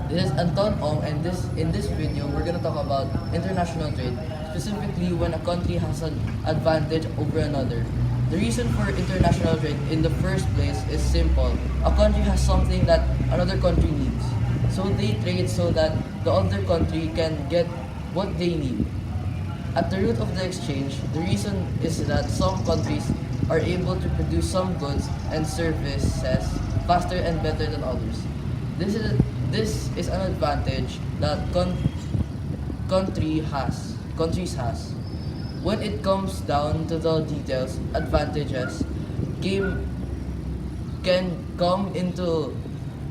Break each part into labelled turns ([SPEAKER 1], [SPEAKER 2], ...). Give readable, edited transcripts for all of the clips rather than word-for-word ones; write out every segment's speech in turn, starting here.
[SPEAKER 1] This is Anton Ong, and in this video we're gonna talk about international trade, specifically when a country has an advantage over another. The reason for international trade in the first place is simple. A country has something that another country needs. So they trade so that the other country can get what they need. At the root of the exchange, the reason is that some countries are able to produce some goods and services faster and better than others. This is an advantage that countries has. When it comes down to the details, advantages came can come into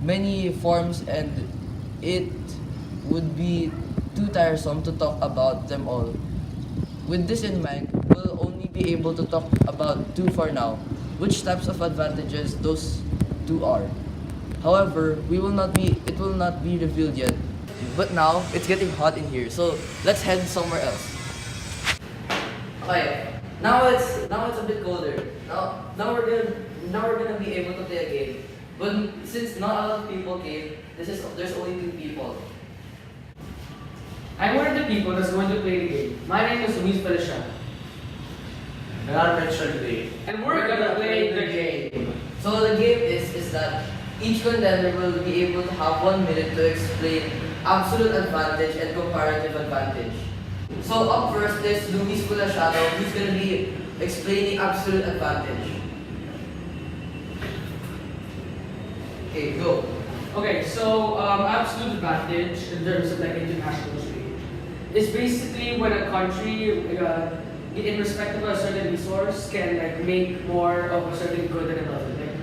[SPEAKER 1] many forms, and it would be too tiresome to talk about them all. With this in mind, we'll only be able to talk about two for now, which types of advantages those two are. However, it will not be revealed yet. But now, it's getting hot in here, so let's head somewhere else. Okay, now it's a bit colder. Now we're gonna be able to play a game. But since not a lot of people came, there's only two people.
[SPEAKER 2] I'm one of the people that's going to play the game. My name is Luis Feliciano.
[SPEAKER 3] And I'm Richard Lee.
[SPEAKER 2] And we're gonna play the game.
[SPEAKER 1] So the game is that each contender will be able to have 1 minute to explain absolute advantage and comparative advantage. So up first is Luis Feliciano, who's gonna be explaining absolute advantage. Okay, go.
[SPEAKER 2] Okay, so absolute advantage in terms of like international trade is basically when a country, in respect of a certain resource, can like make more of a certain good than another. Like,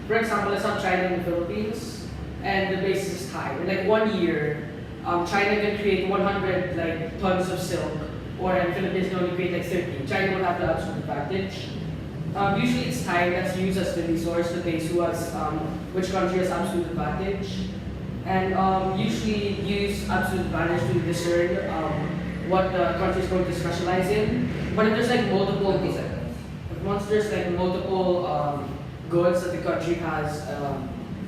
[SPEAKER 2] for example, let's have China and the Philippines, and the basis is high. In like 1 year, China can create 100 like tons of silk, or in Philippines can only create like 30. China will have the absolute advantage. Usually it's time that's used as the resource to base which country has absolute advantage, and usually use absolute advantage to discern what the country is going to specialize in. But if there's like multiple, once there's like multiple goods that the country has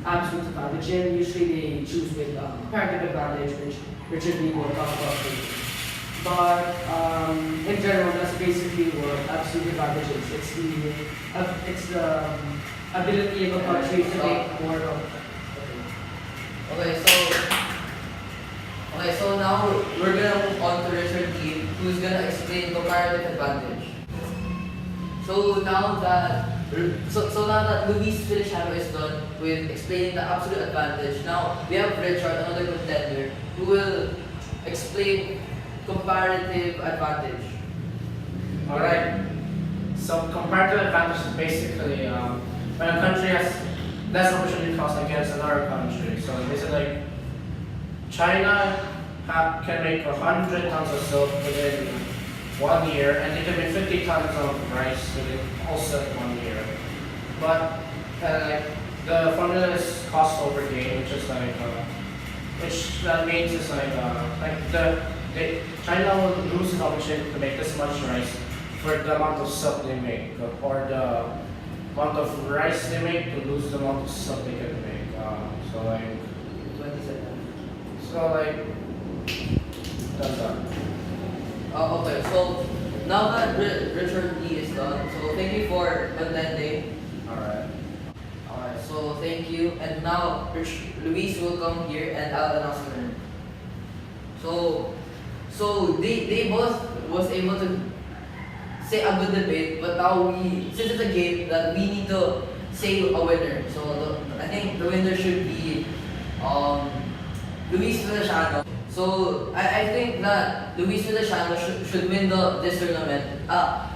[SPEAKER 2] absolute advantage in, usually they choose with comparative advantage, which Richard Lee will talk about later. But in general, that's basically what absolute advantage is. It's the ability of a country to make more of.
[SPEAKER 1] Okay, so now we're gonna move on to Richard Lee, who's gonna explain comparative advantage. So now that Luis Feliciano is done with explaining the absolute advantage, now we have Richard, another contender, who will explain comparative advantage.
[SPEAKER 3] Alright. So comparative advantage is basically when a country has less opportunity cost against another country. So basically like China can make 100 tons of silk within 1 year, and they can make 50 tons of rice within also 1 year. But like the formula is cost over gain, which is like which that means is like China will lose the opportunity to make this much rice for the amount of silk they make, or the amount of rice they make to lose the amount of silk they can make. So like
[SPEAKER 1] 20 seconds.
[SPEAKER 3] So like that's that.
[SPEAKER 1] Okay, so now that Richard Lee is done, so thank you for attending.
[SPEAKER 3] Alright.
[SPEAKER 1] Alright, so thank you. And now Luis will come here and I'll announce the winner. So they both was able to say a good debate, but now since it's a game that we need to say a winner. So I think the winner should be Luis Feliciano. So I think that Luis Feliciano should win this tournament,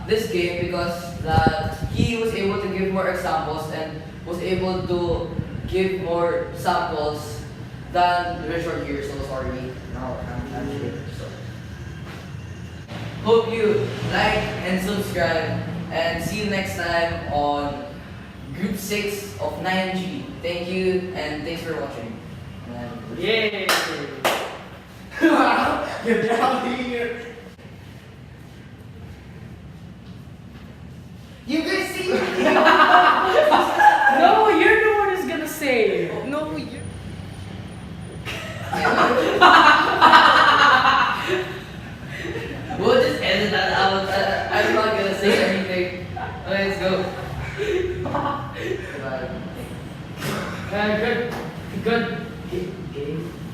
[SPEAKER 1] this game, because that he was able to give more examples and was able to give more samples than Richard here. So sorry. Now I'm here. So hope you like and subscribe, and see you next time on Group 6 of 9G. Thank you and thanks for watching.
[SPEAKER 2] Yay!
[SPEAKER 3] Get down here.
[SPEAKER 1] You guys see?
[SPEAKER 2] No, you're the one who's gonna say.
[SPEAKER 1] Yeah.
[SPEAKER 2] Good, good, game.